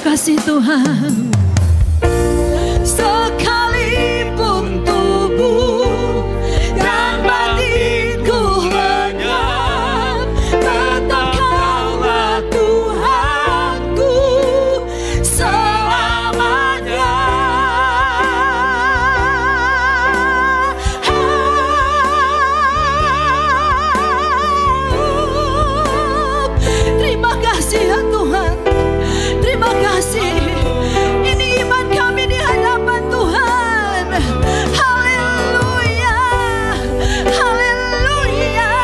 kasih Tuhan. Sekalipun tubuh dan batinku lenyap, tetap Kaulah Tuhanku selamanya. Terima kasih ya Tuhan. Terima kasih. Ini iman kami di hadapan Tuhan. Haleluya. Haleluya.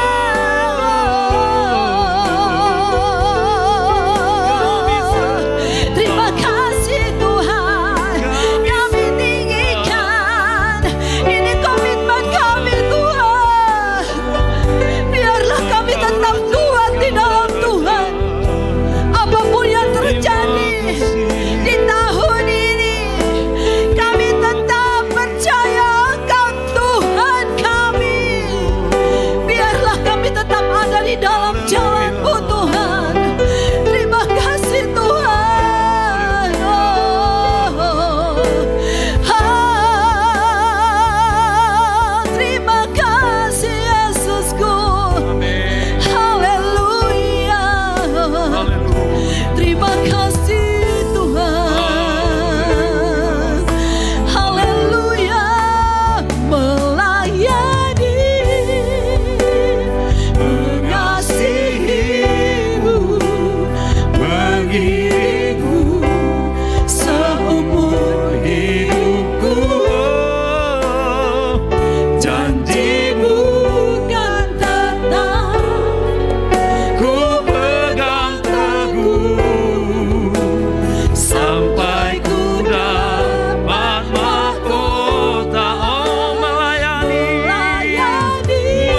Terima kasih Tuhan. Kami tinggikan. Ini komitmen kami Tuhan. Biarlah kami tetap kuat di dalam Tuhan. Apapun yang terjadi di tahun ini, kami tetap percaya Engkau Tuhan kami. Biarlah kami tetap ada di dalam jalan-Mu Tuhan. Terima kasih Tuhan. Terima kasih Yesusku. Haleluya. Terima kasih Tuhan. Haleluya. Melayani, mengasihi-Mu, mengiringi-Mu seumur hidupku. Janji-Mu kan tetap ku pegang teguh, sampai ku dapat mahkota. Oh, melayani,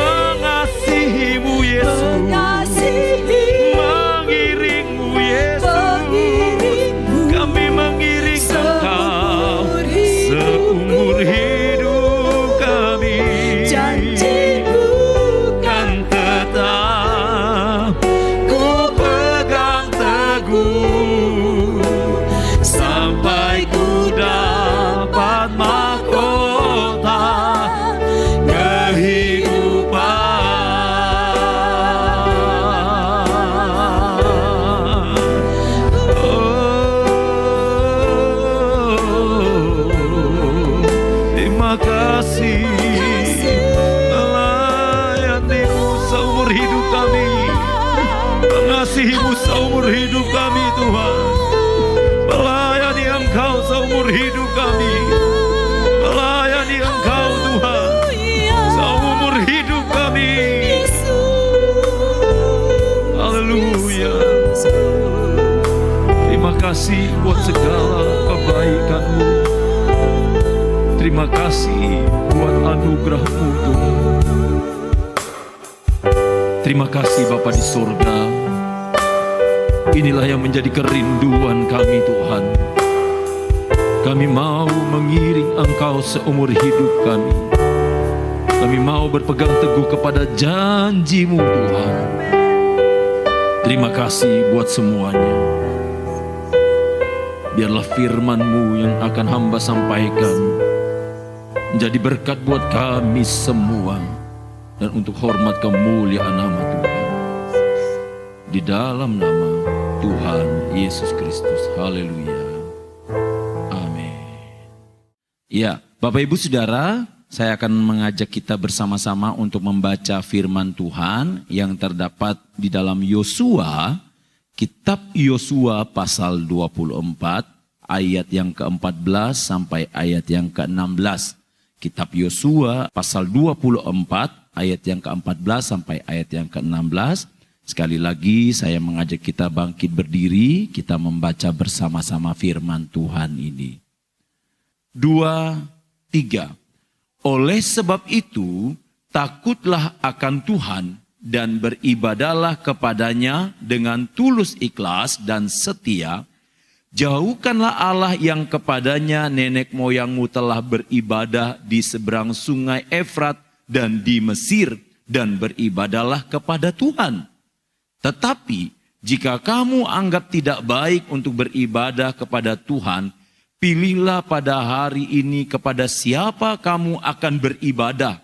Mengasihi-Mu Yesus, mengasihi, mengiring-Mu Yesus. mengiring-Mu Kami mengiring Engkau seumur hidup kami. Janji-Mu Kan tetap ku pegang teguh, sampai ku dapat mahkota kehidupan. Terima kasih melayani-Mu seumur hidup kami, mengasihi-Mu seumur hidup kami Tuhan. Melayani Engkau seumur hidup kami, melayani Engkau Tuhan seumur hidup kami. Haleluya. Terima kasih buat segala kebaikan-Mu. Terima kasih buat anugerah-Mu Tuhan. Terima kasih Bapa di surga. Inilah yang menjadi kerinduan kami Tuhan. Kami mau mengiring Engkau seumur hidup kami. Kami mau berpegang teguh kepada janji-Mu Tuhan. Terima kasih buat semuanya. Biarlah firman-Mu yang akan hamba sampaikan menjadi berkat buat kami semua, dan untuk hormat kemuliaan nama Tuhan. Di dalam nama Tuhan Yesus Kristus. Haleluya. Amin. Ya, Bapak Ibu Saudara, saya akan mengajak kita bersama-sama untuk membaca firman Tuhan yang terdapat di dalam Yosua, kitab Yosua pasal 24, ayat yang ke-14 sampai ayat yang ke-16. Kitab Yosua pasal 24 ayat yang ke-14 sampai ayat yang ke-16. Sekali lagi saya mengajak kita bangkit berdiri, kita membaca bersama-sama firman Tuhan ini. 2, 3. Oleh sebab itu, takutlah akan Tuhan dan beribadahlah kepadanya dengan tulus ikhlas dan setia. Jauhkanlah Allah yang kepadanya nenek moyangmu telah beribadah di seberang sungai Efrat dan di Mesir, dan beribadahlah kepada Tuhan. Tetapi Jika kamu anggap tidak baik untuk beribadah kepada Tuhan, pilihlah pada hari ini kepada siapa kamu akan beribadah.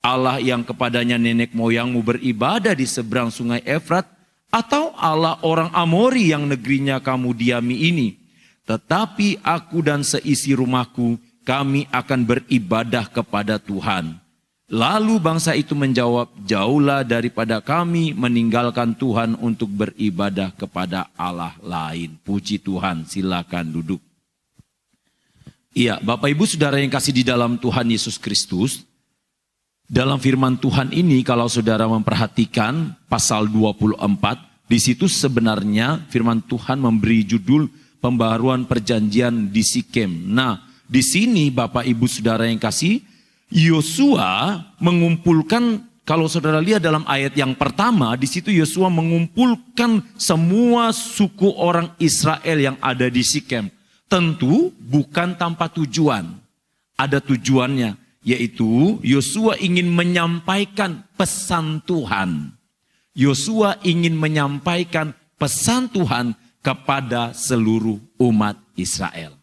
Allah yang kepadanya nenek moyangmu beribadah di seberang sungai Efrat, atau Allah orang Amori yang negerinya kamu diami ini. Tetapi aku dan seisi rumahku, kami akan beribadah kepada Tuhan. Lalu bangsa itu menjawab, jauhlah daripada kami meninggalkan Tuhan untuk beribadah kepada Allah lain. Puji Tuhan, silakan duduk. Iya, Bapak Ibu Saudara yang kasih di dalam Tuhan Yesus Kristus, dalam firman Tuhan ini kalau saudara memperhatikan pasal 24, di situ sebenarnya firman Tuhan memberi judul pembaharuan perjanjian di Sikem. Nah, di sini Bapak Ibu Saudara yang kasih, Yosua mengumpulkan, kalau saudara lihat dalam ayat yang pertama, di situ Yosua mengumpulkan semua suku orang Israel yang ada di Sikem. Tentu bukan tanpa tujuan. Ada tujuannya, yaitu Yosua ingin menyampaikan pesan Tuhan. Yosua ingin menyampaikan pesan Tuhan kepada seluruh umat Israel.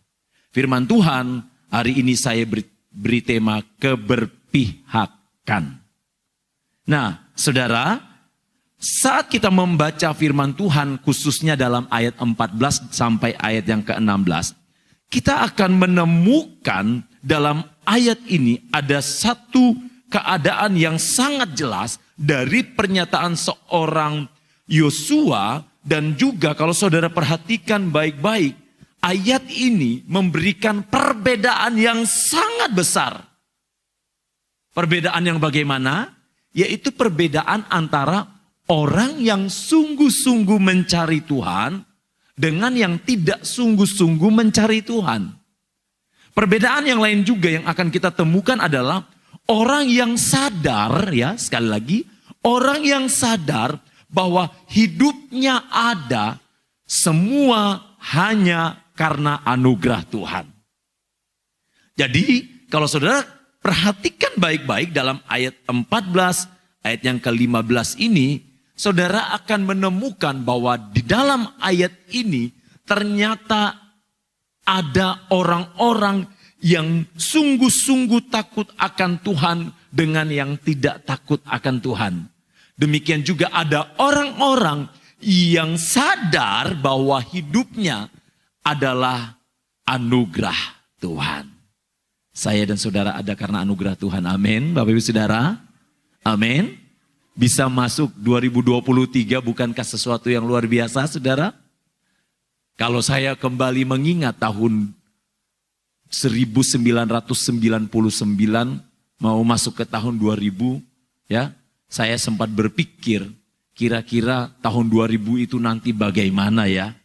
Firman Tuhan hari ini saya beri tema keberpihakan. Nah, saudara, saat kita membaca firman Tuhan khususnya dalam ayat 14 sampai ayat yang ke-16, kita akan menemukan dalam ayat ini ada satu keadaan yang sangat jelas dari pernyataan seorang Yosua, dan juga kalau saudara perhatikan baik-baik, ayat ini memberikan perbedaan yang sangat besar. Perbedaan yang bagaimana? Yaitu perbedaan antara orang yang sungguh-sungguh mencari Tuhan dengan yang tidak sungguh-sungguh mencari Tuhan. Perbedaan yang lain juga yang akan kita temukan adalah orang yang sadar, ya sekali lagi, orang yang sadar bahwa hidupnya ada semua hanya karena anugerah Tuhan. Jadi kalau saudara perhatikan baik-baik dalam ayat 14, ayat yang ke-15 ini, saudara akan menemukan bahwa di dalam ayat ini ternyata ada orang-orang yang sungguh-sungguh takut akan Tuhan dengan yang tidak takut akan Tuhan. Demikian juga ada orang-orang yang sadar bahwa hidupnya adalah anugerah Tuhan. Saya dan saudara ada karena anugerah Tuhan. Amin. Bapak Ibu Saudara. Amin. Bisa masuk 2023 bukankah sesuatu yang luar biasa, saudara? Kalau saya kembali mengingat tahun 1999 mau masuk ke tahun 2000, ya, saya sempat berpikir kira-kira tahun 2000 itu nanti bagaimana ya?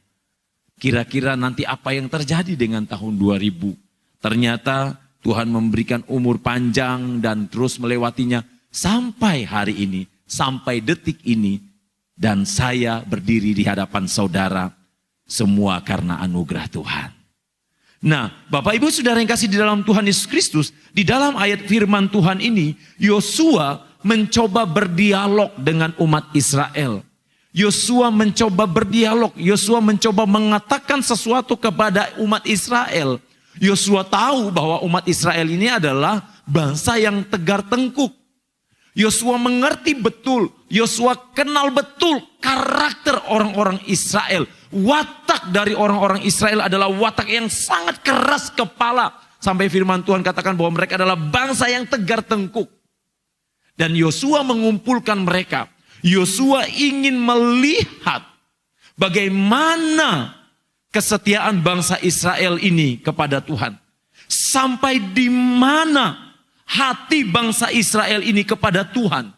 Kira-kira nanti apa yang terjadi dengan tahun 2000? Ternyata Tuhan memberikan umur panjang dan terus melewatinya sampai hari ini, sampai detik ini, dan saya berdiri di hadapan saudara, semua karena anugerah Tuhan. Nah, Bapak Ibu Saudara yang kasih di dalam Tuhan Yesus Kristus, di dalam ayat firman Tuhan ini, Yosua mencoba berdialog dengan umat Israel. Yosua mencoba berdialog, Yosua mencoba mengatakan sesuatu kepada umat Israel. Yosua tahu bahwa umat Israel ini adalah bangsa yang tegar tengkuk. Yosua mengerti betul, Yosua kenal betul karakter orang-orang Israel. Watak dari orang-orang Israel adalah watak yang sangat keras kepala. Sampai firman Tuhan katakan bahwa mereka adalah bangsa yang tegar tengkuk. Dan Yosua mengumpulkan mereka. Yosua ingin melihat bagaimana kesetiaan bangsa Israel ini kepada Tuhan. Sampai di mana hati bangsa Israel ini kepada Tuhan.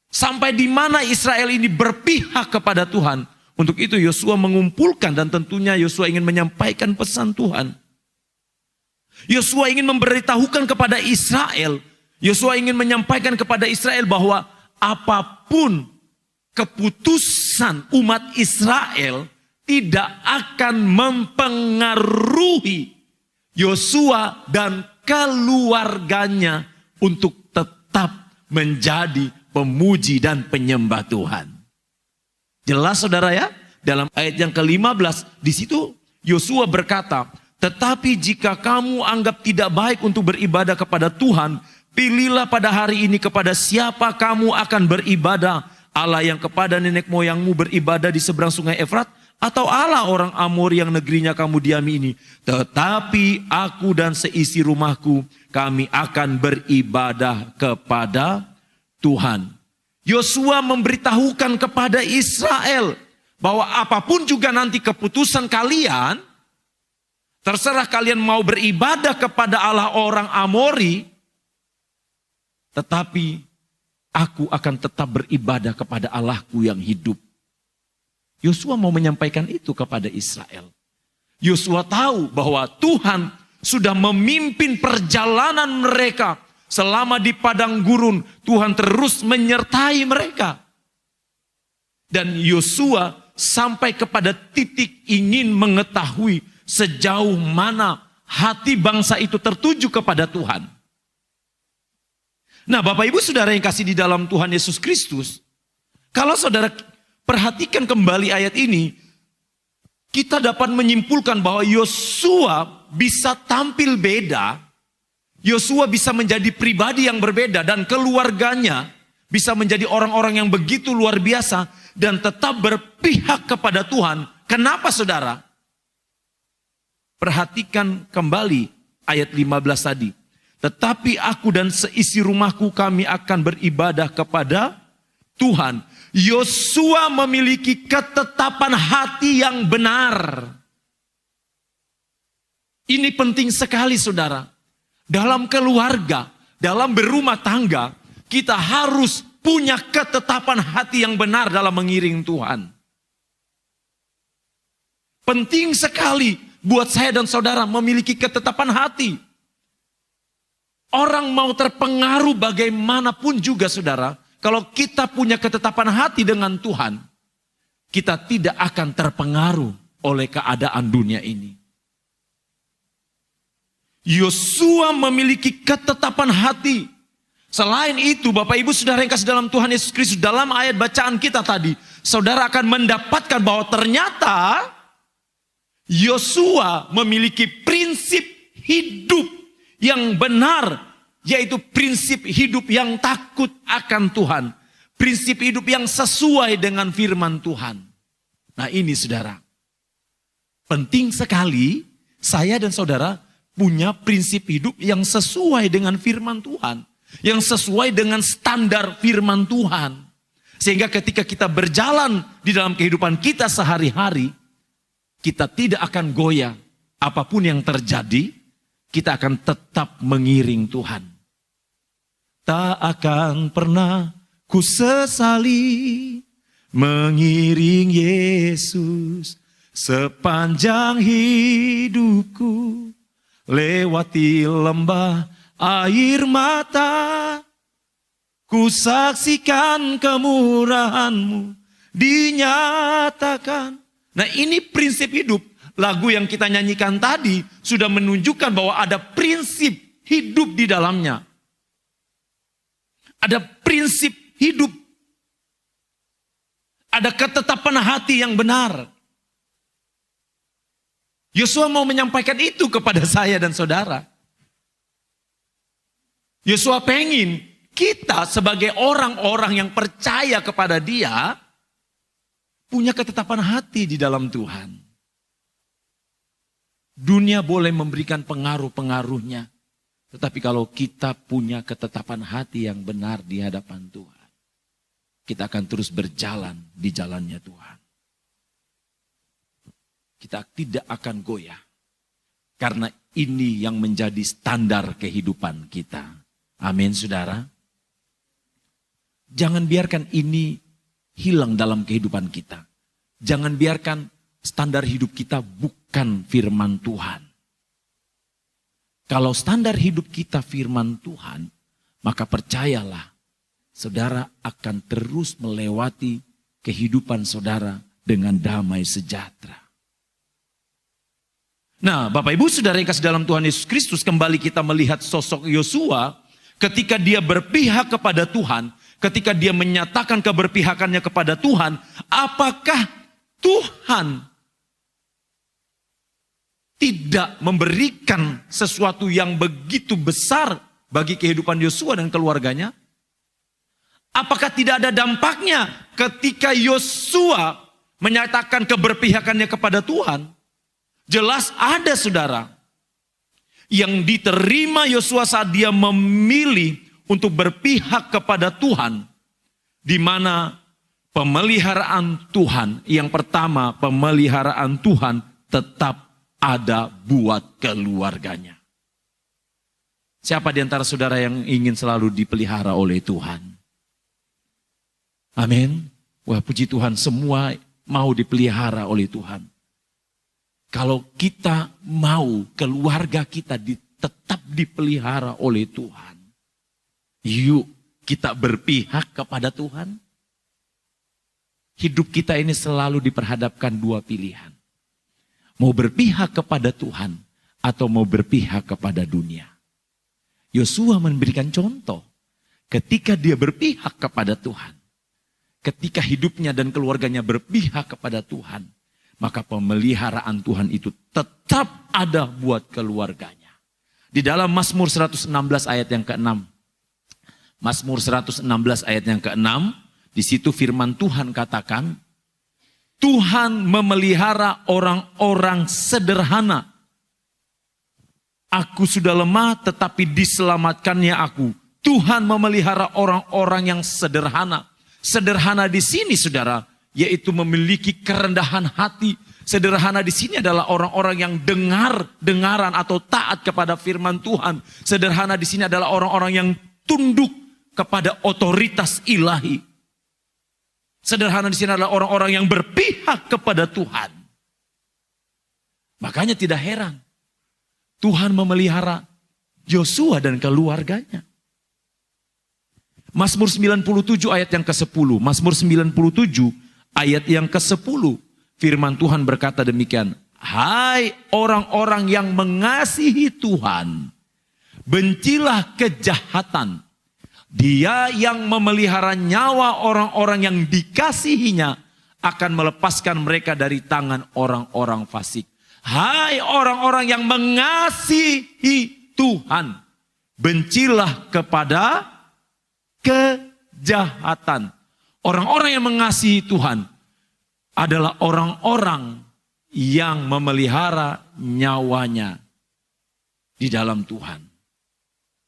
Sampai di mana Israel ini berpihak kepada Tuhan. Untuk itu Yosua mengumpulkan dan tentunya Yosua ingin menyampaikan pesan Tuhan. Yosua ingin memberitahukan kepada Israel. Yosua ingin menyampaikan kepada Israel bahwa apapun keputusan umat Israel tidak akan mempengaruhi Yosua dan keluarganya untuk tetap menjadi pemuji dan penyembah Tuhan. Jelas saudara ya, dalam ayat yang ke-15, di situ Yosua berkata, tetapi jika kamu anggap tidak baik untuk beribadah kepada Tuhan, pilihlah pada hari ini kepada siapa kamu akan beribadah, Allah yang kepada nenek moyangmu beribadah di seberang sungai Efrat, atau Allah orang Amor yang negerinya kamu diami ini. Tetapi aku dan seisi rumahku, kami akan beribadah kepada Tuhan. Yosua memberitahukan kepada Israel bahwa apapun juga nanti keputusan kalian, terserah kalian mau beribadah kepada Allah orang Amori, tetapi aku akan tetap beribadah kepada Allahku yang hidup. Yosua mau menyampaikan itu kepada Israel. Yosua tahu bahwa Tuhan sudah memimpin perjalanan mereka selama di padang gurun. Tuhan terus menyertai mereka. Dan Yosua sampai kepada titik ingin mengetahui sejauh mana hati bangsa itu tertuju kepada Tuhan. Nah, Bapak Ibu Saudara yang kasih di dalam Tuhan Yesus Kristus, kalau saudara perhatikan kembali ayat ini, kita dapat menyimpulkan bahwa Yosua bisa tampil beda, Yosua bisa menjadi pribadi yang berbeda, dan keluarganya bisa menjadi orang-orang yang begitu luar biasa dan tetap berpihak kepada Tuhan. Kenapa saudara? Perhatikan kembali ayat 15 tadi. Tetapi aku dan seisi rumahku kami akan beribadah kepada Tuhan. Yosua memiliki ketetapan hati yang benar. Ini penting sekali saudara. Dalam keluarga, dalam berumah tangga, kita harus punya ketetapan hati yang benar dalam mengiring Tuhan. Penting sekali buat saya dan saudara memiliki ketetapan hati. Orang mau terpengaruh bagaimanapun juga saudara, kalau kita punya ketetapan hati dengan Tuhan, kita tidak akan terpengaruh oleh keadaan dunia ini. Yosua memiliki ketetapan hati. Selain itu, Bapak Ibu Saudara yang kasih dalam Tuhan Yesus Kristus, dalam ayat bacaan kita tadi, saudara akan mendapatkan bahwa ternyata Yosua memiliki prinsip hidup yang benar, yaitu prinsip hidup yang takut akan Tuhan. Prinsip hidup yang sesuai dengan firman Tuhan. Nah ini saudara, penting sekali saya dan saudara punya prinsip hidup yang sesuai dengan firman Tuhan. Yang sesuai dengan standar firman Tuhan. Sehingga ketika kita berjalan di dalam kehidupan kita sehari-hari, kita tidak akan goyah. Apapun yang terjadi, kita akan tetap mengiring Tuhan. Tak akan pernah ku sesali mengiring Yesus sepanjang hidupku, lewati lembah air mata, ku saksikan kemurahan-Mu dinyatakan. Nah ini prinsip hidup. Lagu yang kita nyanyikan tadi sudah menunjukkan bahwa ada prinsip hidup di dalamnya. Ada prinsip hidup. Ada ketetapan hati yang benar. Yosua mau menyampaikan itu kepada saya dan saudara. Yosua pengen kita sebagai orang-orang yang percaya kepada Dia punya ketetapan hati di dalam Tuhan. Dunia boleh memberikan pengaruh-pengaruhnya. Tetapi kalau kita punya ketetapan hati yang benar di hadapan Tuhan, kita akan terus berjalan di jalannya Tuhan. Kita tidak akan goyah. Karena ini yang menjadi standar kehidupan kita. Amin saudara. Jangan biarkan ini hilang dalam kehidupan kita. Jangan biarkan standar hidup kita bukan firman Tuhan. Kalau standar hidup kita firman Tuhan, maka percayalah, saudara akan terus melewati kehidupan saudara dengan damai sejahtera. Nah, Bapak Ibu Saudara yang kasih dalam Tuhan Yesus Kristus, kembali kita melihat sosok Yosua ketika dia berpihak kepada Tuhan, ketika dia menyatakan keberpihakannya kepada Tuhan, apakah Tuhan tidak memberikan sesuatu yang begitu besar bagi kehidupan Yosua dan keluarganya? Apakah tidak ada dampaknya ketika Yosua menyatakan keberpihakannya kepada Tuhan? Jelas ada, saudara. Yang diterima Yosua saat dia memilih untuk berpihak kepada Tuhan. Di mana pemeliharaan Tuhan, yang pertama pemeliharaan Tuhan tetap ada buat keluarganya. Siapa di antara saudara yang ingin selalu dipelihara oleh Tuhan? Amin. Wah, puji Tuhan, semua mau dipelihara oleh Tuhan. Kalau kita mau keluarga kita tetap dipelihara oleh Tuhan, yuk kita berpihak kepada Tuhan. Hidup kita ini selalu diperhadapkan dua pilihan. Mau berpihak kepada Tuhan atau mau berpihak kepada dunia. Yosua memberikan contoh ketika dia berpihak kepada Tuhan. Ketika hidupnya dan keluarganya berpihak kepada Tuhan, maka pemeliharaan Tuhan itu tetap ada buat keluarganya. Di dalam Mazmur 116 ayat yang ke-6. Mazmur 116 ayat yang ke-6, di situ firman Tuhan katakan, Tuhan memelihara orang-orang sederhana. Aku sudah lemah tetapi diselamatkannya aku. Tuhan memelihara orang-orang yang sederhana. Sederhana di sini, saudara, yaitu memiliki kerendahan hati. Sederhana di sini adalah orang-orang yang dengaran atau taat kepada firman Tuhan. Sederhana di sini adalah orang-orang yang tunduk kepada otoritas ilahi. Sederhana di sini adalah orang-orang yang berpihak kepada Tuhan. Makanya tidak heran Tuhan memelihara Yosua dan keluarganya. Mazmur 97 ayat yang ke-10. Mazmur 97 ayat yang ke-10. Firman Tuhan berkata demikian. Hai orang-orang yang mengasihi Tuhan, bencilah kejahatan. Dia yang memelihara nyawa orang-orang yang dikasihinya akan melepaskan mereka dari tangan orang-orang fasik. Hai orang-orang yang mengasihi Tuhan, bencilah kepada kejahatan. Orang-orang yang mengasihi Tuhan adalah orang-orang yang memelihara nyawanya di dalam Tuhan.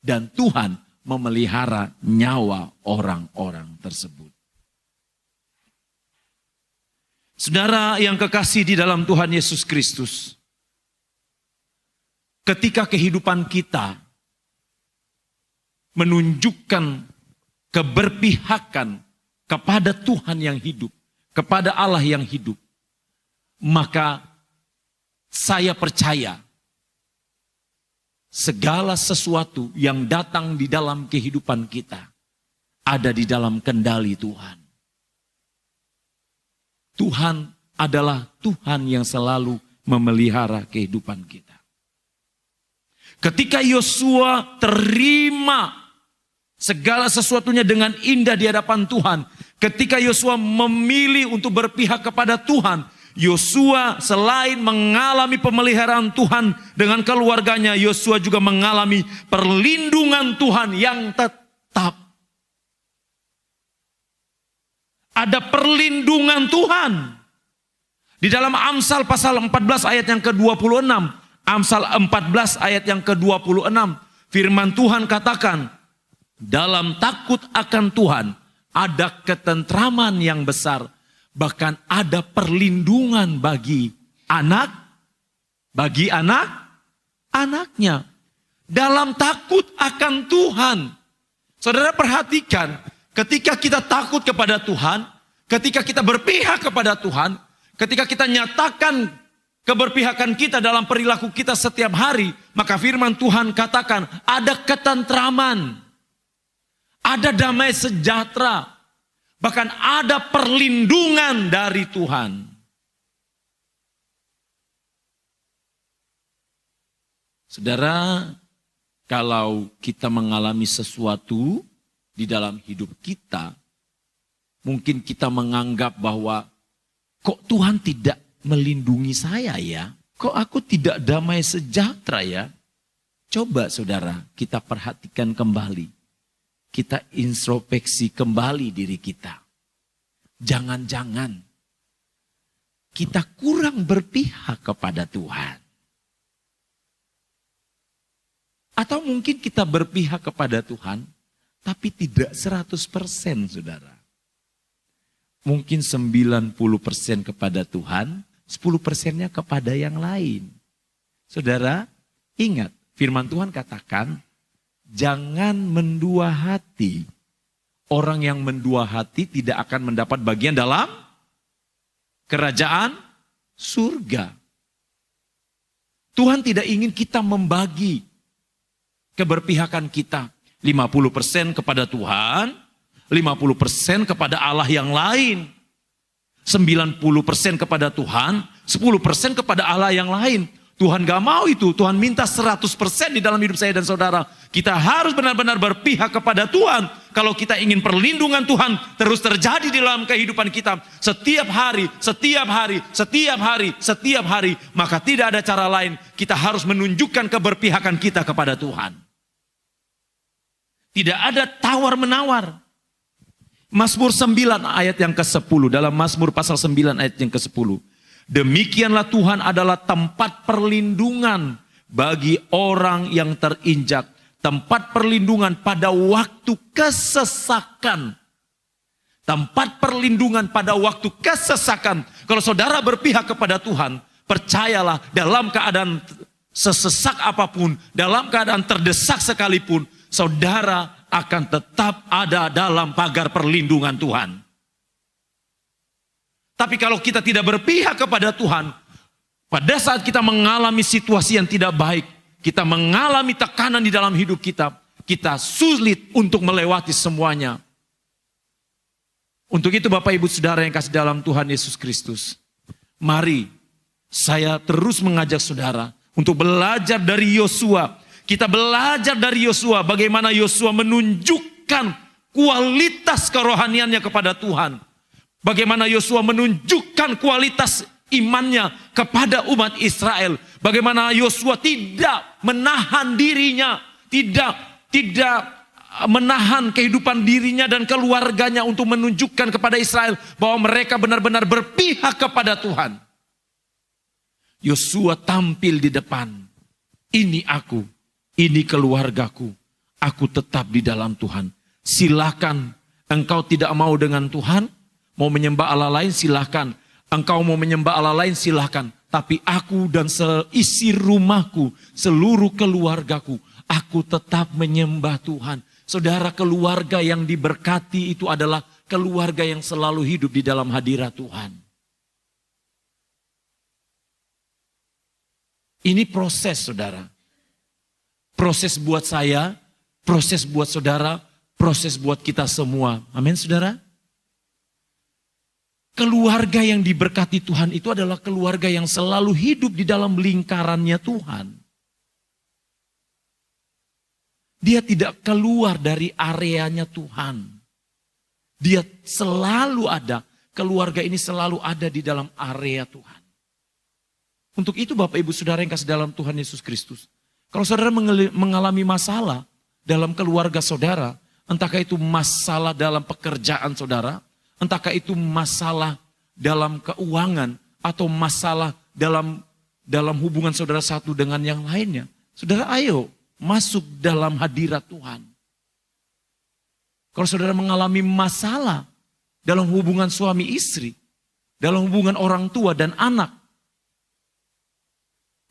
Dan Tuhan memelihara nyawa orang-orang tersebut. Saudara yang kekasih di dalam Tuhan Yesus Kristus, ketika kehidupan kita menunjukkan keberpihakan kepada Tuhan yang hidup, kepada Allah yang hidup, maka saya percaya segala sesuatu yang datang di dalam kehidupan kita ada di dalam kendali Tuhan. Tuhan adalah Tuhan yang selalu memelihara kehidupan kita. Ketika Yosua terima segala sesuatunya dengan indah di hadapan Tuhan, ketika Yosua memilih untuk berpihak kepada Tuhan, Yosua selain mengalami pemeliharaan Tuhan dengan keluarganya, Yosua juga mengalami perlindungan Tuhan yang tetap. Ada perlindungan Tuhan. Di dalam Amsal pasal 14 ayat yang ke-26. Amsal 14 ayat yang ke-26. Firman Tuhan katakan, dalam takut akan Tuhan ada ketentraman yang besar. Bahkan ada perlindungan bagi anak-anaknya. Dalam takut akan Tuhan. Saudara perhatikan, ketika kita takut kepada Tuhan, ketika kita berpihak kepada Tuhan, ketika kita nyatakan keberpihakan kita dalam perilaku kita setiap hari, maka firman Tuhan katakan ada ketentraman, ada damai sejahtera, bahkan ada perlindungan dari Tuhan. Saudara, kalau kita mengalami sesuatu di dalam hidup kita, mungkin kita menganggap bahwa kok Tuhan tidak melindungi saya ya? Kok aku tidak damai sejahtera ya? Coba saudara, kita perhatikan kembali. Kita introspeksi kembali diri kita. Jangan-jangan kita kurang berpihak kepada Tuhan. Atau mungkin kita berpihak kepada Tuhan, tapi tidak 100% saudara. Mungkin 90% kepada Tuhan, 10%-nya kepada yang lain. Saudara, ingat firman Tuhan katakan, jangan mendua hati. Orang yang mendua hati tidak akan mendapat bagian dalam kerajaan surga. Tuhan tidak ingin kita membagi keberpihakan kita. 50% kepada Tuhan, 50% kepada Allah yang lain. 90% kepada Tuhan, 10% kepada Allah yang lain. Tuhan gak mau itu, Tuhan minta 100% di dalam hidup saya dan saudara. Kita harus benar-benar berpihak kepada Tuhan. Kalau kita ingin perlindungan Tuhan terus terjadi di dalam kehidupan kita. Setiap hari, setiap hari, setiap hari, setiap hari. Maka tidak ada cara lain, kita harus menunjukkan keberpihakan kita kepada Tuhan. Tidak ada tawar-menawar. Mazmur 9 ayat yang ke-10. Dalam Mazmur pasal 9 ayat yang ke-10. Demikianlah Tuhan adalah tempat perlindungan bagi orang yang terinjak. Tempat perlindungan pada waktu kesesakan. Tempat perlindungan pada waktu kesesakan. Kalau saudara berpihak kepada Tuhan, percayalah dalam keadaan sesesak apapun, dalam keadaan terdesak sekalipun, saudara akan tetap ada dalam pagar perlindungan Tuhan. Tapi kalau kita tidak berpihak kepada Tuhan, pada saat kita mengalami situasi yang tidak baik, kita mengalami tekanan di dalam hidup kita, kita sulit untuk melewati semuanya. Untuk itu Bapak Ibu Saudara yang kasih dalam Tuhan Yesus Kristus, mari saya terus mengajak saudara untuk belajar dari Yosua. Kita belajar dari Yosua bagaimana Yosua menunjukkan kualitas kerohaniannya kepada Tuhan. Bagaimana Yosua menunjukkan kualitas imannya kepada umat Israel. Bagaimana Yosua tidak menahan dirinya, tidak menahan kehidupan dirinya dan keluarganya untuk menunjukkan kepada Israel bahwa mereka benar-benar berpihak kepada Tuhan. Yosua tampil di depan. Ini aku, ini keluargaku. Aku tetap di dalam Tuhan. Silakan, engkau tidak mau dengan Tuhan, mau menyembah Allah lain silahkan. Engkau mau menyembah Allah lain silahkan. Tapi aku dan seisi rumahku, seluruh keluargaku, aku tetap menyembah Tuhan. Saudara, keluarga yang diberkati itu adalah keluarga yang selalu hidup di dalam hadirat Tuhan. Ini proses saudara. Proses buat saya, proses buat saudara, proses buat kita semua. Amin saudara. Keluarga yang diberkati Tuhan itu adalah keluarga yang selalu hidup di dalam lingkarannya Tuhan. Dia tidak keluar dari areanya Tuhan. Dia selalu ada, keluarga ini selalu ada di dalam area Tuhan. Untuk itu Bapak Ibu Saudara yang kasih dalam Tuhan Yesus Kristus. Kalau saudara mengalami masalah dalam keluarga saudara, entahkah itu masalah dalam pekerjaan saudara, entahkah itu masalah dalam keuangan atau masalah dalam hubungan saudara satu dengan yang lainnya. Saudara ayo masuk dalam hadirat Tuhan. Kalau saudara mengalami masalah dalam hubungan suami istri, dalam hubungan orang tua dan anak,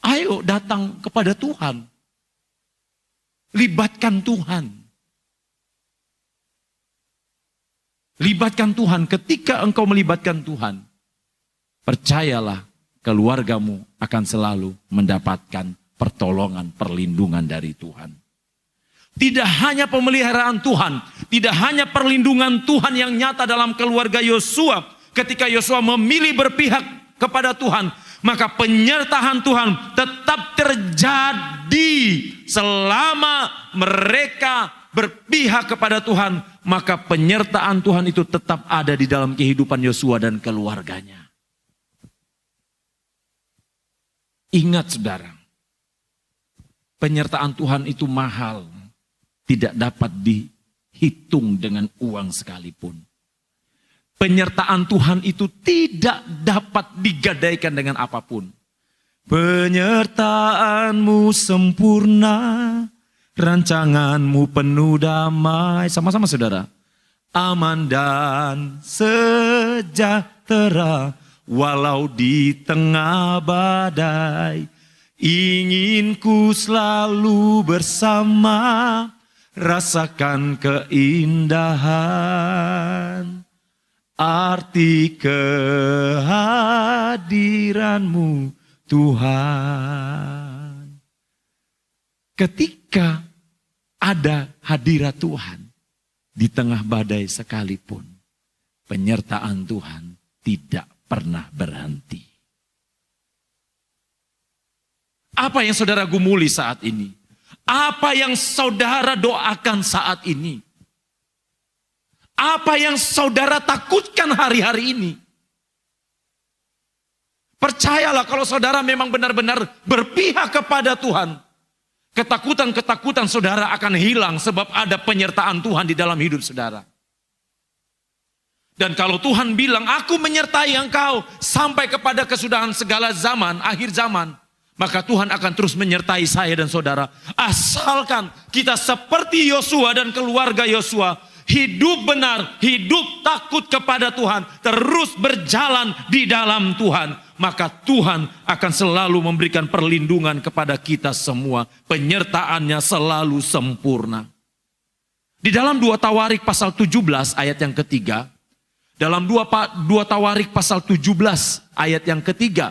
ayo datang kepada Tuhan. Libatkan Tuhan. Libatkan Tuhan. Ketika engkau melibatkan Tuhan, percayalah keluargamu akan selalu mendapatkan pertolongan, perlindungan dari Tuhan. Tidak hanya pemeliharaan Tuhan, tidak hanya perlindungan Tuhan yang nyata dalam keluarga Yosua. Ketika Yosua memilih berpihak kepada Tuhan, maka penyertaan Tuhan tetap terjadi selama mereka berpihak kepada Tuhan. Maka penyertaan Tuhan itu tetap ada di dalam kehidupan Yosua dan keluarganya. Ingat saudara, penyertaan Tuhan itu mahal, tidak dapat dihitung dengan uang sekalipun. Penyertaan Tuhan itu tidak dapat digadaikan dengan apapun. Penyertaanmu sempurna, rancanganmu penuh damai. Sama-sama saudara. Aman dan sejahtera, walau di tengah badai. Ingin ku selalu bersama, rasakan keindahan. Arti kehadiranmu Tuhan. Ketika ada hadirat Tuhan di tengah badai sekalipun, penyertaan Tuhan tidak pernah berhenti. Apa yang saudara gumuli saat ini? Apa yang saudara doakan saat ini? Apa yang saudara takutkan hari-hari ini? Percayalah kalau saudara memang benar-benar berpihak kepada Tuhan, ketakutan-ketakutan saudara akan hilang sebab ada penyertaan Tuhan di dalam hidup saudara. Dan kalau Tuhan bilang, aku menyertai engkau sampai kepada kesudahan segala zaman, akhir zaman, maka Tuhan akan terus menyertai saya dan saudara. Asalkan kita seperti Yosua dan keluarga Yosua, hidup benar, hidup takut kepada Tuhan, terus berjalan di dalam Tuhan, maka Tuhan akan selalu memberikan perlindungan kepada kita semua. Penyertaannya selalu sempurna. Di dalam 2 Tawarik pasal 17 ayat yang ketiga, dalam 2 Tawarik pasal 17 ayat yang ketiga,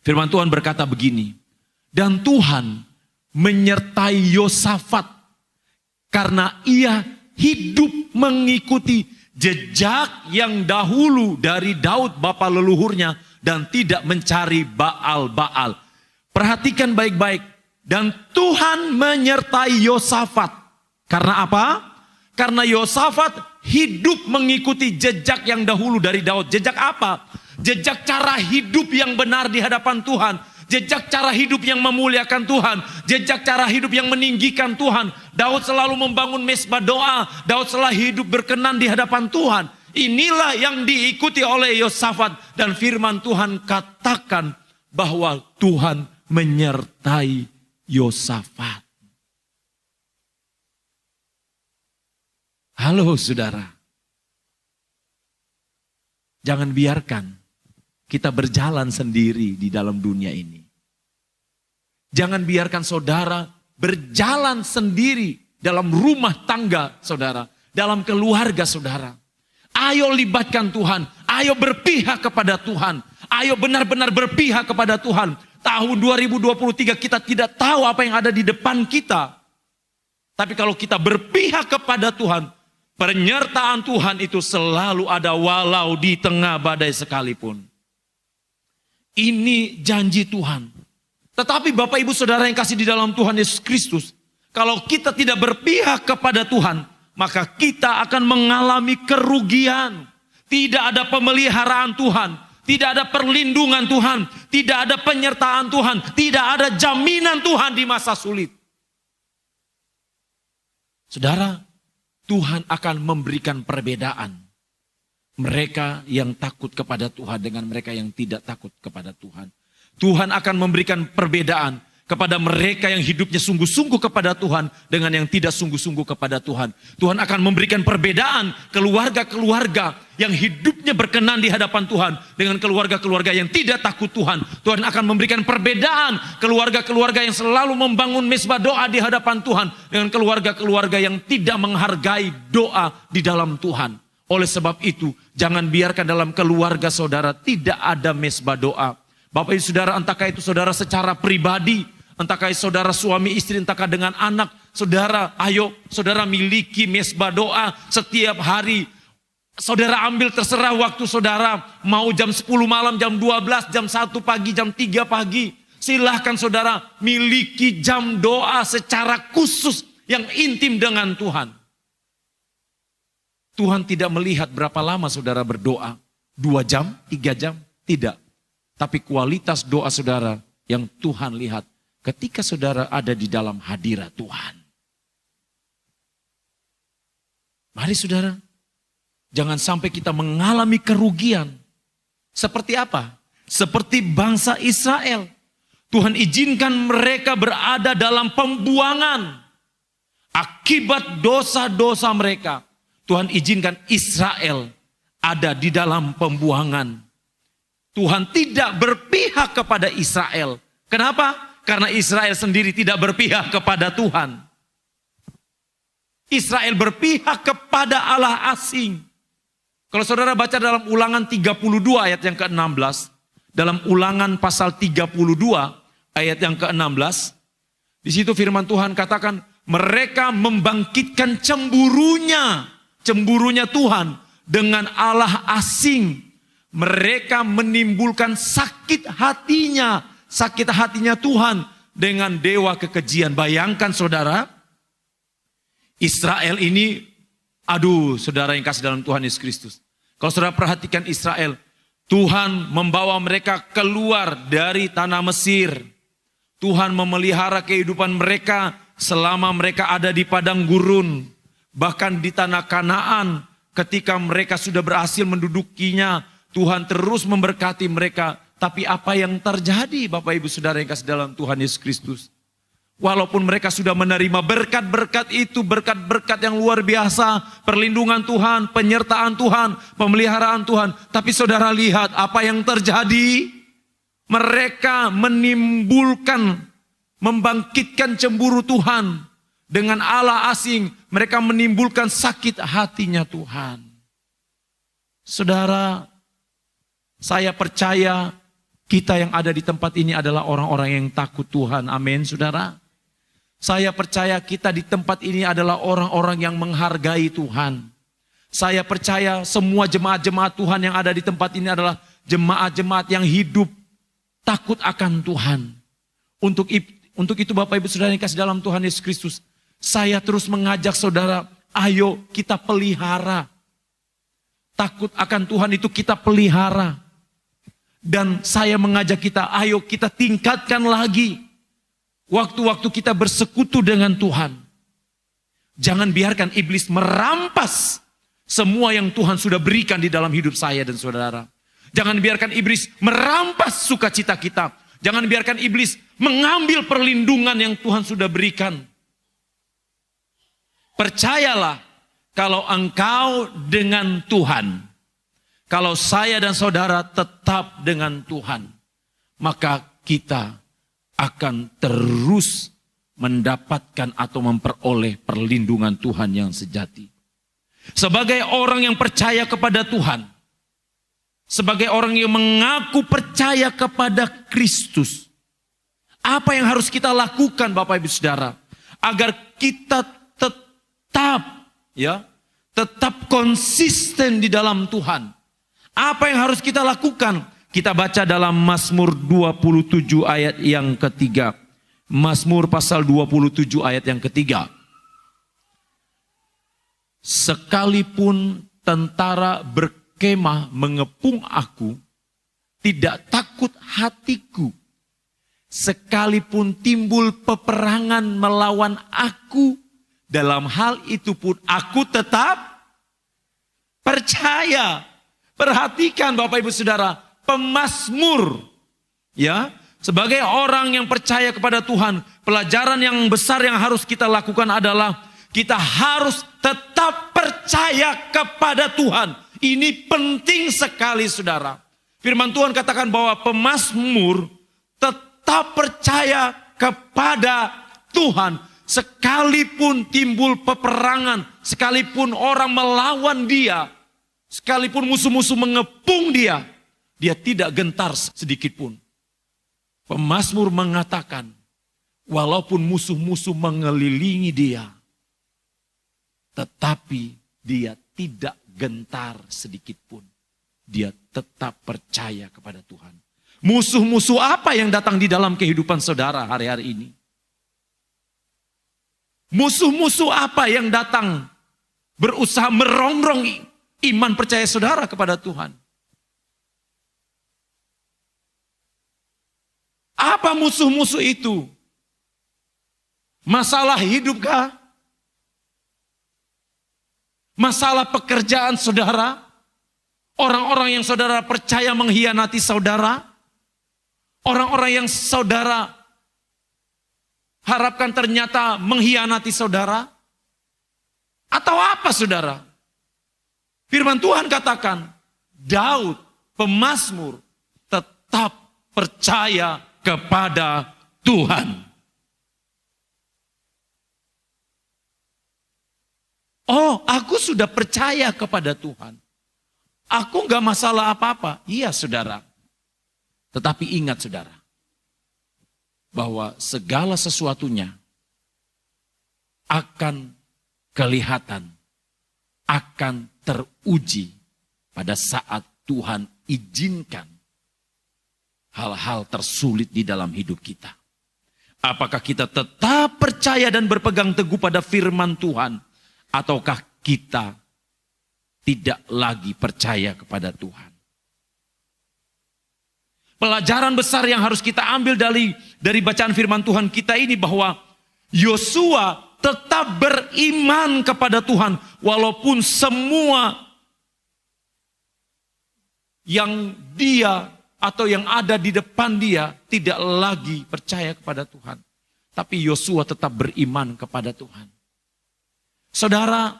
firman Tuhan berkata begini, dan Tuhan menyertai Yosafat karena ia hidup mengikuti jejak yang dahulu dari Daud bapa leluhurnya dan tidak mencari Baal-Baal. Perhatikan baik-baik. Dan Tuhan menyertai Yosafat. Karena apa? Karena Yosafat hidup mengikuti jejak yang dahulu dari Daud. Jejak apa? Jejak cara hidup yang benar di hadapan Tuhan. Jejak cara hidup yang memuliakan Tuhan. Jejak cara hidup yang meninggikan Tuhan. Daud selalu membangun mezbah doa. Daud selalu hidup berkenan di hadapan Tuhan. Inilah yang diikuti oleh Yosafat. Dan firman Tuhan katakan bahwa Tuhan menyertai Yosafat. Halo saudara. Jangan biarkan kita berjalan sendiri di dalam dunia ini. Jangan biarkan saudara berjalan sendiri dalam rumah tangga saudara, dalam keluarga saudara. Ayo libatkan Tuhan, ayo berpihak kepada Tuhan, ayo benar-benar berpihak kepada Tuhan. Tahun 2023 kita tidak tahu apa yang ada di depan kita. Tapi kalau kita berpihak kepada Tuhan, penyertaan Tuhan itu selalu ada walau di tengah badai sekalipun. Ini janji Tuhan. Tetapi Bapak Ibu Saudara yang kasih di dalam Tuhan Yesus Kristus, kalau kita tidak berpihak kepada Tuhan, maka kita akan mengalami kerugian. Tidak ada pemeliharaan Tuhan, tidak ada perlindungan Tuhan, tidak ada penyertaan Tuhan, tidak ada jaminan Tuhan di masa sulit. Saudara, Tuhan akan memberikan perbedaan. Mereka yang takut kepada Tuhan dengan mereka yang tidak takut kepada Tuhan. Tuhan akan memberikan perbedaan kepada mereka yang hidupnya sungguh-sungguh kepada Tuhan dengan yang tidak sungguh-sungguh kepada Tuhan. Tuhan akan memberikan perbedaan keluarga-keluarga yang hidupnya berkenan di hadapan Tuhan dengan keluarga-keluarga yang tidak takut Tuhan. Tuhan akan memberikan perbedaan keluarga-keluarga yang selalu membangun mezbah doa di hadapan Tuhan dengan keluarga-keluarga yang tidak menghargai doa di dalam Tuhan. Oleh sebab itu, jangan biarkan dalam keluarga saudara tidak ada mezbah doa. Bapak Ibu Saudara, entahkah itu saudara secara pribadi, entahkah saudara suami istri, entahkah dengan anak, saudara, ayo saudara miliki mezbah doa setiap hari. Saudara ambil terserah waktu saudara, mau jam 10 malam, jam 12, jam 1 pagi, jam 3 pagi. Silahkan saudara miliki jam doa secara khusus yang intim dengan Tuhan. Tuhan tidak melihat berapa lama saudara berdoa, 2 jam, 3 jam, tidak. Tapi kualitas doa saudara yang Tuhan lihat ketika saudara ada di dalam hadirat Tuhan. Mari saudara, jangan sampai kita mengalami kerugian. Seperti apa? Seperti bangsa Israel. Tuhan izinkan mereka berada dalam pembuangan. Akibat dosa-dosa mereka, Tuhan izinkan Israel ada di dalam pembuangan. Tuhan tidak berpihak kepada Israel. Kenapa? Karena Israel sendiri tidak berpihak kepada Tuhan. Israel berpihak kepada Allah asing. Kalau saudara baca dalam Ulangan 32 ayat yang ke-16, dalam Ulangan pasal 32 ayat yang ke-16, di situ firman Tuhan katakan, mereka membangkitkan cemburunya Tuhan dengan Allah asing. Mereka menimbulkan sakit hatinya Tuhan dengan dewa kekejian. Bayangkan saudara, Israel ini, saudara yang kasih dalam Tuhan Yesus Kristus. Kalau saudara perhatikan Israel, Tuhan membawa mereka keluar dari tanah Mesir. Tuhan memelihara kehidupan mereka selama mereka ada di padang gurun. Bahkan di tanah Kanaan, ketika mereka sudah berhasil mendudukinya, Tuhan terus memberkati mereka. Tapi apa yang terjadi Bapak Ibu Saudara yang kasih dalam Tuhan Yesus Kristus? Walaupun mereka sudah menerima berkat-berkat itu, berkat-berkat yang luar biasa, perlindungan Tuhan, penyertaan Tuhan, pemeliharaan Tuhan. Tapi saudara lihat apa yang terjadi. Mereka membangkitkan cemburu Tuhan. Dengan Allah asing, mereka menimbulkan sakit hatinya Tuhan. Saudara, saya percaya kita yang ada di tempat ini adalah orang-orang yang takut Tuhan. Amin, saudara. Saya percaya kita di tempat ini adalah orang-orang yang menghargai Tuhan. Saya percaya semua jemaat-jemaat Tuhan yang ada di tempat ini adalah jemaat-jemaat yang hidup takut akan Tuhan. Untuk itu Bapak Ibu Saudara yang kasih dalam Tuhan Yesus Kristus, saya terus mengajak saudara, ayo kita pelihara. Takut akan Tuhan itu kita pelihara. Dan saya mengajak kita, ayo kita tingkatkan lagi waktu-waktu kita bersekutu dengan Tuhan. Jangan biarkan iblis merampas semua yang Tuhan sudah berikan di dalam hidup saya dan saudara. Jangan biarkan iblis merampas sukacita kita. Jangan biarkan iblis mengambil perlindungan yang Tuhan sudah berikan. Percayalah, kalau engkau dengan Tuhan, kalau saya dan saudara tetap dengan Tuhan, maka kita akan terus mendapatkan atau memperoleh perlindungan Tuhan yang sejati. Sebagai orang yang percaya kepada Tuhan, sebagai orang yang mengaku percaya kepada Kristus, apa yang harus kita lakukan Bapak Ibu Saudara, agar kita tetap konsisten di dalam Tuhan? Apa yang harus kita lakukan? Kita baca dalam Mazmur 27 ayat yang ketiga. Mazmur pasal 27 ayat yang ketiga. Sekalipun tentara berkemah mengepung aku, tidak takut hatiku. Sekalipun timbul peperangan melawan aku, dalam hal itu pun aku tetap percaya. Perhatikan Bapak Ibu Saudara, pemazmur, ya, sebagai orang yang percaya kepada Tuhan, pelajaran yang besar yang harus kita lakukan adalah kita harus tetap percaya kepada Tuhan. Ini penting sekali saudara. Firman Tuhan katakan bahwa pemazmur tetap percaya kepada Tuhan. Sekalipun timbul peperangan, sekalipun orang melawan dia, sekalipun musuh-musuh mengepung dia, dia tidak gentar sedikit pun. Pemazmur mengatakan, walaupun musuh-musuh mengelilingi dia, tetapi dia tidak gentar sedikit pun. Dia tetap percaya kepada Tuhan. Musuh-musuh apa yang datang di dalam kehidupan saudara hari-hari ini? Musuh-musuh apa yang datang berusaha merongrong iman percaya saudara kepada Tuhan? Apa musuh-musuh itu? Masalah hidupkah? Masalah pekerjaan saudara? Orang-orang yang saudara percaya mengkhianati saudara? Orang-orang yang saudara harapkan ternyata mengkhianati saudara? Atau apa saudara? Firman Tuhan katakan, Daud, pemazmur, tetap percaya kepada Tuhan. Oh, aku sudah percaya kepada Tuhan. Aku gak masalah apa-apa. Iya saudara. Tetapi ingat saudara, bahwa segala sesuatunya akan kelihatan, akan teruji pada saat Tuhan izinkan hal-hal tersulit di dalam hidup kita. Apakah kita tetap percaya dan berpegang teguh pada firman Tuhan, ataukah kita tidak lagi percaya kepada Tuhan? Pelajaran besar yang harus kita ambil dari bacaan firman Tuhan kita ini, bahwa Yosua tetap beriman kepada Tuhan walaupun semua yang dia atau yang ada di depan dia tidak lagi percaya kepada Tuhan. Tapi Yosua tetap beriman kepada Tuhan. Saudara,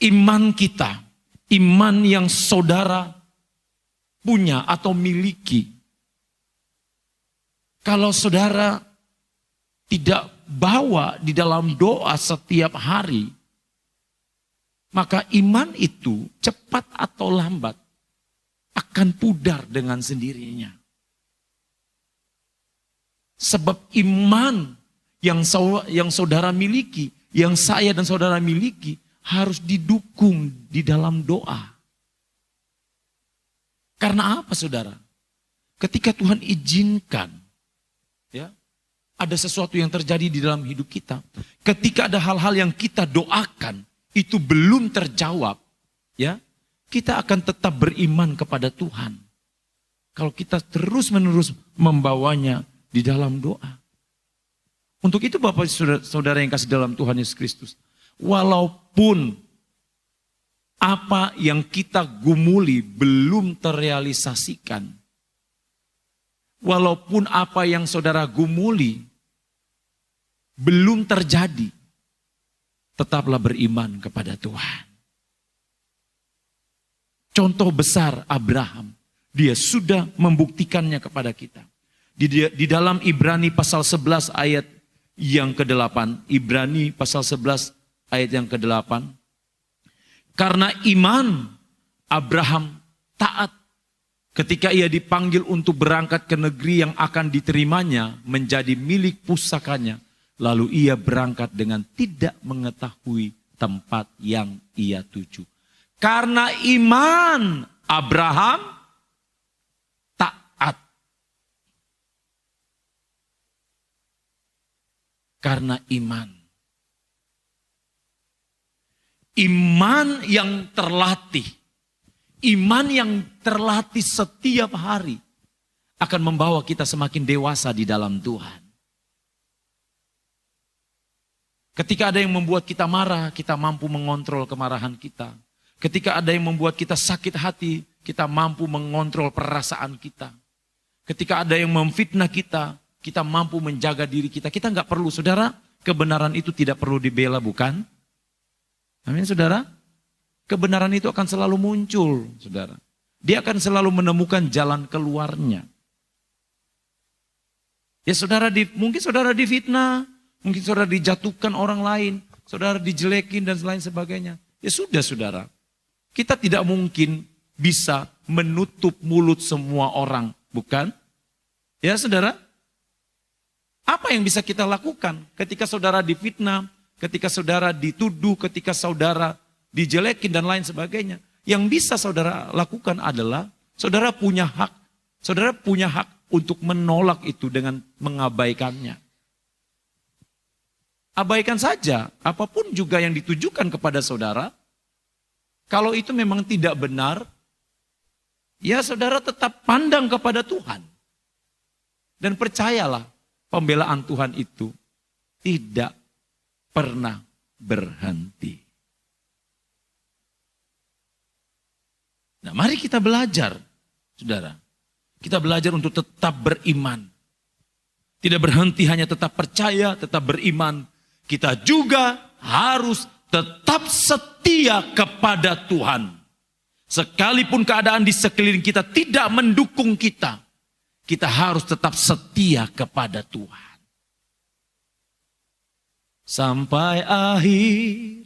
iman kita, iman yang saudara punya atau miliki, kalau saudara tidak bawa di dalam doa setiap hari, maka iman itu cepat atau lambat akan pudar dengan sendirinya. Sebab iman yang saudara miliki, yang saya dan saudara miliki, harus didukung di dalam doa. Karena apa saudara? Ketika Tuhan izinkan, ya, ada sesuatu yang terjadi di dalam hidup kita. Ketika ada hal-hal yang kita doakan, itu belum terjawab, ya, kita akan tetap beriman kepada Tuhan. Kalau kita terus-menerus membawanya di dalam doa. Untuk itu Bapak Saudara yang kasih dalam Tuhan Yesus Kristus, walaupun apa yang kita gumuli belum terrealisasikan, walaupun apa yang saudara gumuli belum terjadi, tetaplah beriman kepada Tuhan. Contoh besar Abraham, dia sudah membuktikannya kepada kita. Di dalam Ibrani pasal 11 ayat yang ke-8, Ibrani pasal 11 ayat yang ke-8, karena iman Abraham taat ketika ia dipanggil untuk berangkat ke negeri yang akan diterimanya menjadi milik pusakanya, lalu ia berangkat dengan tidak mengetahui tempat yang ia tuju. Karena iman Abraham taat. Karena iman. Iman yang terlatih. Iman yang terlatih setiap hari akan membawa kita semakin dewasa di dalam Tuhan. Ketika ada yang membuat kita marah, kita mampu mengontrol kemarahan kita. Ketika ada yang membuat kita sakit hati, kita mampu mengontrol perasaan kita. Ketika ada yang memfitnah kita, kita mampu menjaga diri kita. Kita nggak perlu, saudara, kebenaran itu tidak perlu dibela, bukan? Amin, saudara. Kebenaran itu akan selalu muncul, saudara. Dia akan selalu menemukan jalan keluarnya. Ya saudara, mungkin saudara difitnah, mungkin saudara dijatuhkan orang lain, saudara dijelekin dan lain sebagainya. Ya sudah saudara, kita tidak mungkin bisa menutup mulut semua orang, bukan? Ya saudara, apa yang bisa kita lakukan ketika saudara difitnah, ketika saudara dituduh, ketika saudara dijelekin dan lain sebagainya? Yang bisa saudara lakukan adalah saudara punya hak. Saudara punya hak untuk menolak itu dengan mengabaikannya. Abaikan saja apapun juga yang ditujukan kepada saudara. Kalau itu memang tidak benar, ya saudara tetap pandang kepada Tuhan. Dan percayalah, pembelaan Tuhan itu tidak pernah berhenti. Nah, mari kita belajar, saudara. Kita belajar untuk tetap beriman. Tidak berhenti hanya tetap percaya, tetap beriman. Kita juga harus tetap setia kepada Tuhan. Sekalipun keadaan di sekeliling kita tidak mendukung kita, kita harus tetap setia kepada Tuhan. Sampai akhir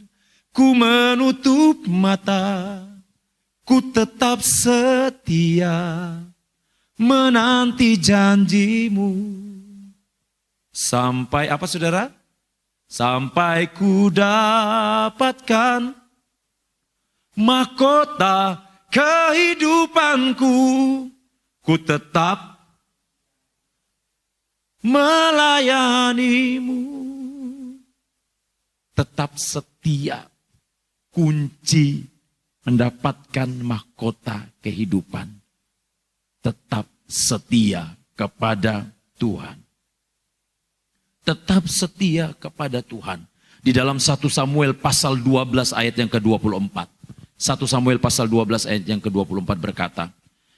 ku menutup mata, ku tetap setia menanti janjimu. Sampai apa saudara? Sampai ku dapatkan mahkota kehidupanku, ku tetap melayanimu. Tetap setia, kunci mendapatkan mahkota kehidupan. Tetap setia kepada Tuhan. Tetap setia kepada Tuhan. Di dalam 1 Samuel pasal 12 ayat yang ke-24. 1 Samuel pasal 12 ayat yang ke-24 berkata,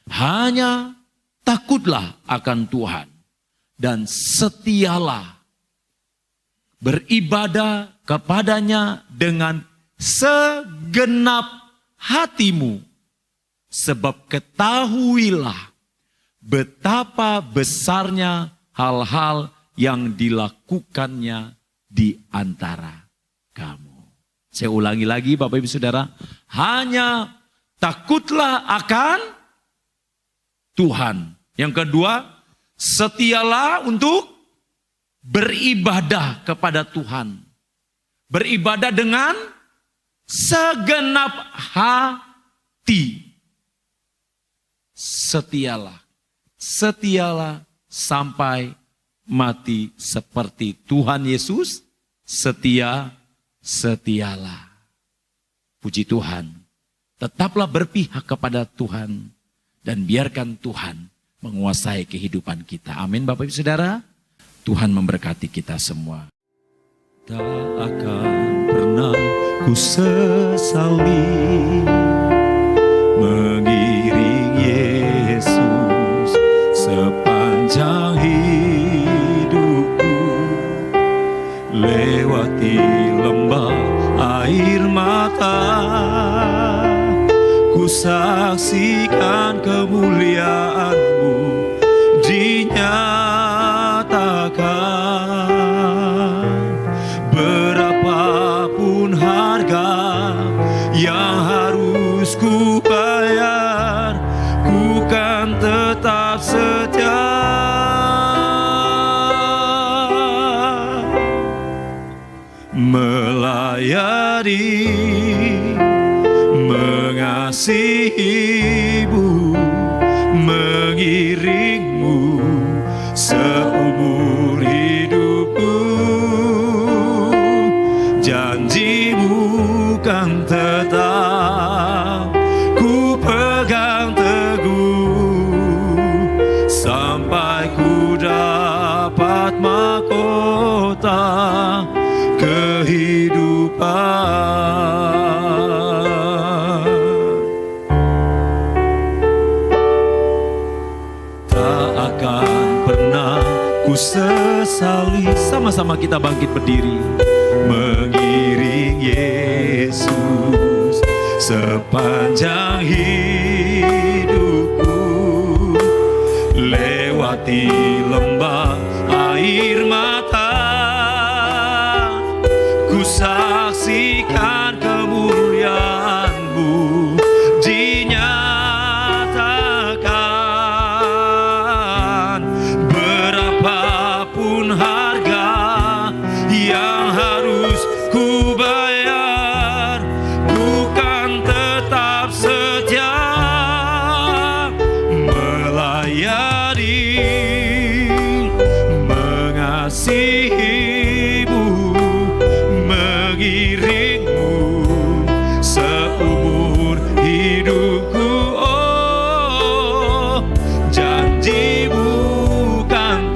hanya takutlah akan Tuhan dan setialah beribadah kepadanya dengan segenap hatimu. Sebab ketahuilah betapa besarnya hal-hal yang dilakukannya di antara kamu. Saya ulangi lagi Bapak Ibu Saudara. Hanya takutlah akan Tuhan. Yang kedua, setialah untuk beribadah kepada Tuhan. Beribadah dengan segenap hati. Setialah. Setialah sampai mati seperti Tuhan Yesus setialah. Puji Tuhan. Tetaplah berpihak kepada Tuhan dan biarkan Tuhan menguasai kehidupan kita. Amin Bapak Ibu Saudara. Tuhan memberkati kita semua. Tak akan pernah ku sesali mengiring Yesus sepanjang hidupku, lewati lembah air mata, ku saksikan kemuliaan-Mu dinyatakan. Berapapun harga yang harus ku bayar, ku kan tetap setia. Melayani, mengasihi-Mu, mengiring-Mu seumur hidupku. Janji-Mu kan tetap ku pegang teguh, sampai ku dapat mahkota kehidupan. Tak akan pernah ku sesali. Sama-sama kita bangkit berdiri. Mengiring Yesus sepanjang hidupku, lewati lembah air mata, ku saksikan kemuliaan-Mu dinyatakan. Berapapun harga yang harus ku bayar, ku kan tetap setia. Melayani, mengasihi-Mu, mengiring-Mu seumur hidupku. Oh, janji-Mu kan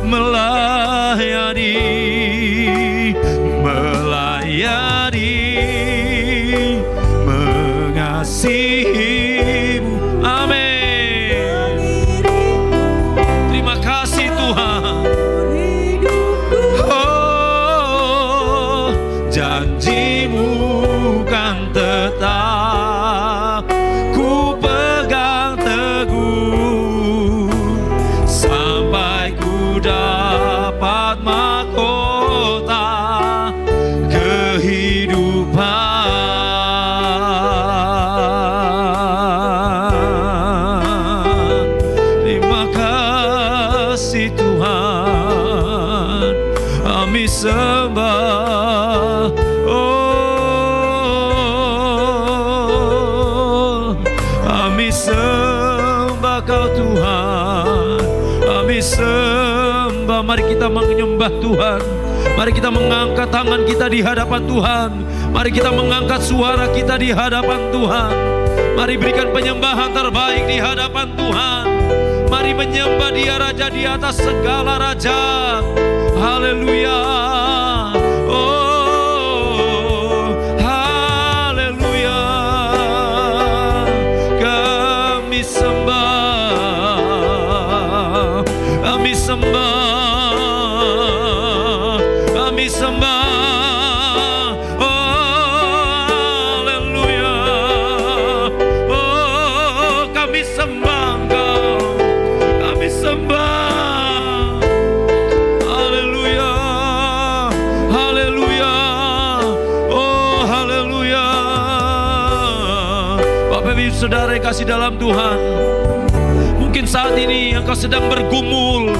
melayani, melayani, mengasihi-Mu. Amin. Terima kasih Tuhan. Oh, janji-Mu kan tetap ku pegang teguh sampai ku dapat mahkota kehidupan. Terima kasih Tuhan, kami sembah. Oh, kami sembah Kau Tuhan, kami sembah. Mari kita menyembah Tuhan. Mari kita mengangkat tangan kita di hadapan Tuhan. Mari kita mengangkat suara kita di hadapan Tuhan. Mari berikan penyembahan terbaik di hadapan Tuhan. Mari menyembah Dia Raja di atas segala raja. Haleluya. Oh, haleluya. Kami sembah, kami sembah, kami sembah. Oh, haleluya. Oh, kami sembah Engkau, kami sembah. Haleluya, haleluya. Oh, haleluya. Bapak Ibu Saudara yang kasih dalam Tuhan, mungkin saat ini engkau sedang bergumul,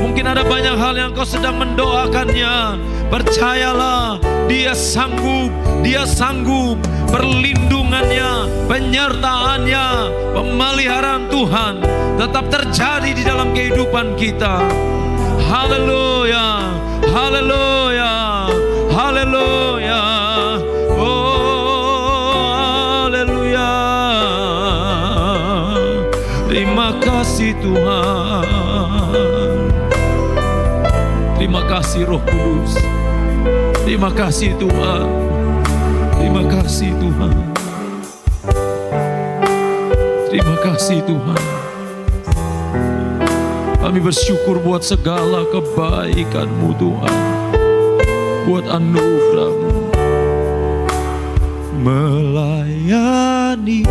mungkin ada banyak hal yang engkau sedang mendoakannya. Percayalah, Dia sanggup, Dia sanggup. Perlindungannya, penyertaannya, pemeliharaan Tuhan tetap terjadi di dalam kehidupan kita. Haleluya, haleluya, haleluya. Oh, haleluya. Terima kasih Tuhan. Terima kasih Roh Kudus. Terima kasih Tuhan. Terima kasih Tuhan. Terima kasih Tuhan. Kami bersyukur buat segala kebaikan-Mu Tuhan, buat anugerah-Mu. Melayani,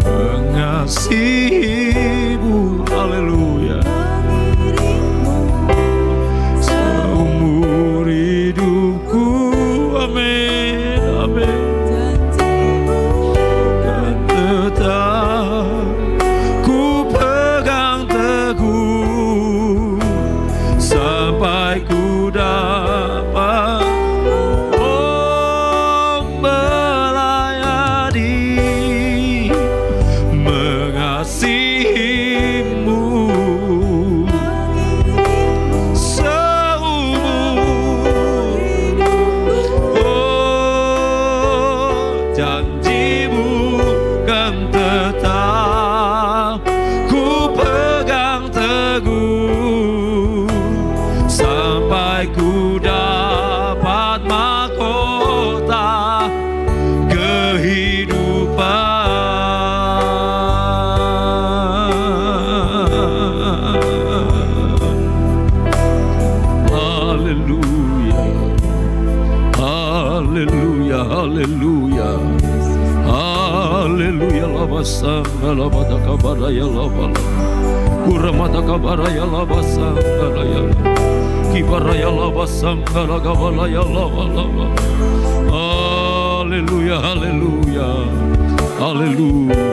mengasihi-Mu. Haleluya. Seumur hidupku. Amin, amin. Dan tetap ku pegang teguh sampai ku dapat melayani, mengasihi-Mu seumur. Oh, janji-Mu kan tetap ku pegang teguh sampai ku dapat mahkota kehidupan. Haleluya, haleluya, haleluya, haleluya. Labasanga labadaka baraya labala, kuramata baraya labasanga raya, kibaraya labasanga lagabalaya labala. Haleluya, haleluya, haleluya.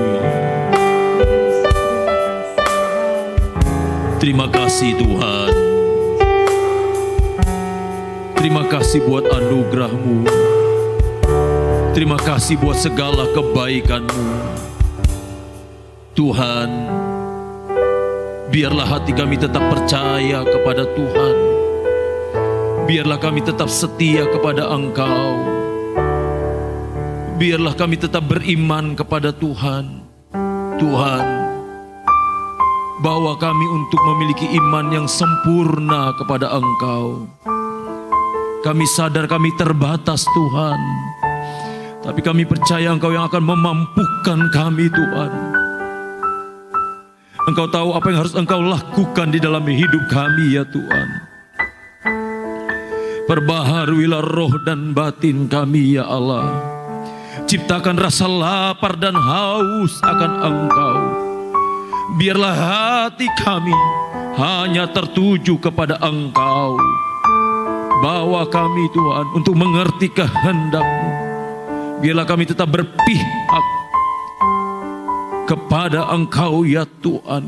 Terima kasih Tuhan. Terima kasih buat anugerah-Mu. Terima kasih buat segala kebaikan-Mu. Tuhan, biarlah hati kami tetap percaya kepada Tuhan. Biarlah kami tetap setia kepada Engkau. Biarlah kami tetap beriman kepada Tuhan. Tuhan, Bawa kami untuk memiliki iman yang sempurna kepada Engkau. Kami sadar kami terbatas Tuhan, tapi kami percaya Engkau yang akan memampukan kami Tuhan. Engkau tahu apa yang harus Engkau lakukan di dalam hidup kami ya Tuhan. Perbaharuilah roh dan batin kami ya Allah. Ciptakan rasa lapar dan haus akan Engkau. Biarlah hati kami hanya tertuju kepada Engkau. Bawa kami Tuhan untuk mengerti kehendak-Mu. Biarlah kami tetap berpihak kepada Engkau ya Tuhan.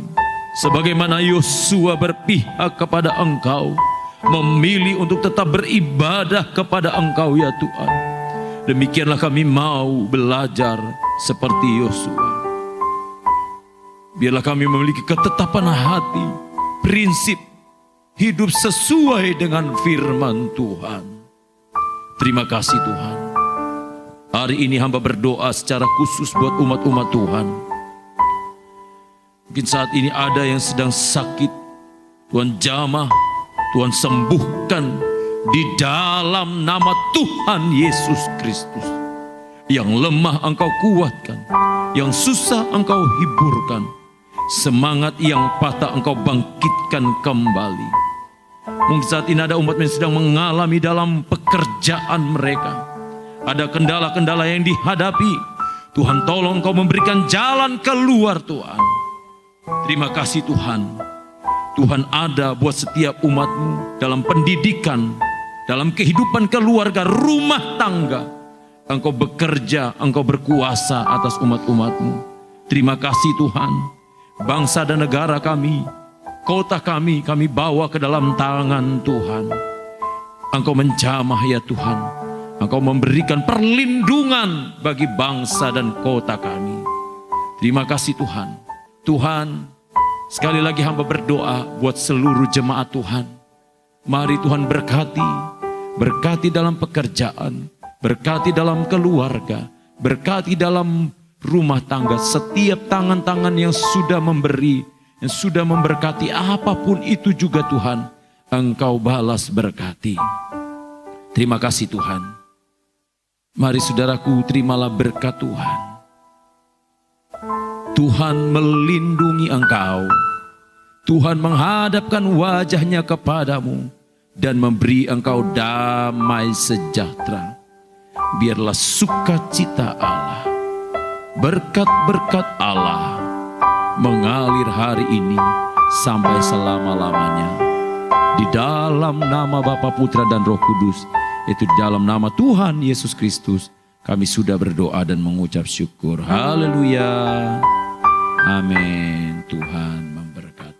Sebagaimana Yosua berpihak kepada Engkau, memilih untuk tetap beribadah kepada Engkau ya Tuhan. Demikianlah kami mau belajar seperti Yosua. Biarlah kami memiliki ketetapan hati, prinsip hidup sesuai dengan firman Tuhan. Terima kasih Tuhan. Hari ini hamba berdoa secara khusus buat umat-umat Tuhan. Mungkin saat ini ada yang sedang sakit. Tuhan jamah, Tuhan sembuhkan di dalam nama Tuhan Yesus Kristus. Yang lemah Engkau kuatkan, yang susah Engkau hiburkan, semangat yang patah Engkau bangkitkan kembali. Mungkin saat ini ada umat yang sedang mengalami dalam pekerjaan mereka. Ada kendala-kendala yang dihadapi. Tuhan tolong Engkau memberikan jalan keluar Tuhan. Terima kasih Tuhan. Tuhan ada buat setiap umat-Mu dalam pendidikan, dalam kehidupan keluarga, rumah tangga. Engkau bekerja, Engkau berkuasa atas umat-umat-Mu. Terima kasih Tuhan. Bangsa dan negara kami, kota kami bawa ke dalam tangan Tuhan. Engkau menjamah ya Tuhan. Engkau memberikan perlindungan bagi bangsa dan kota kami. Terima kasih Tuhan. Tuhan, sekali lagi hamba berdoa buat seluruh jemaat Tuhan. Mari Tuhan berkati dalam pekerjaan, berkati dalam keluarga, berkati dalam rumah tangga. Setiap tangan-tangan yang sudah memberi, yang sudah memberkati apapun itu juga Tuhan, Engkau balas berkati. Terima kasih Tuhan. Mari saudaraku, terimalah berkat Tuhan. Tuhan melindungi engkau. Tuhan menghadapkan wajahnya kepadamu dan memberi engkau damai sejahtera. Biarlah sukacita Allah, berkat-berkat Allah mengalir hari ini sampai selama-lamanya. Di dalam nama Bapa, Putra dan Roh Kudus, itu di dalam nama Tuhan Yesus Kristus, kami sudah berdoa dan mengucap syukur. Haleluya. Amin. Tuhan memberkati.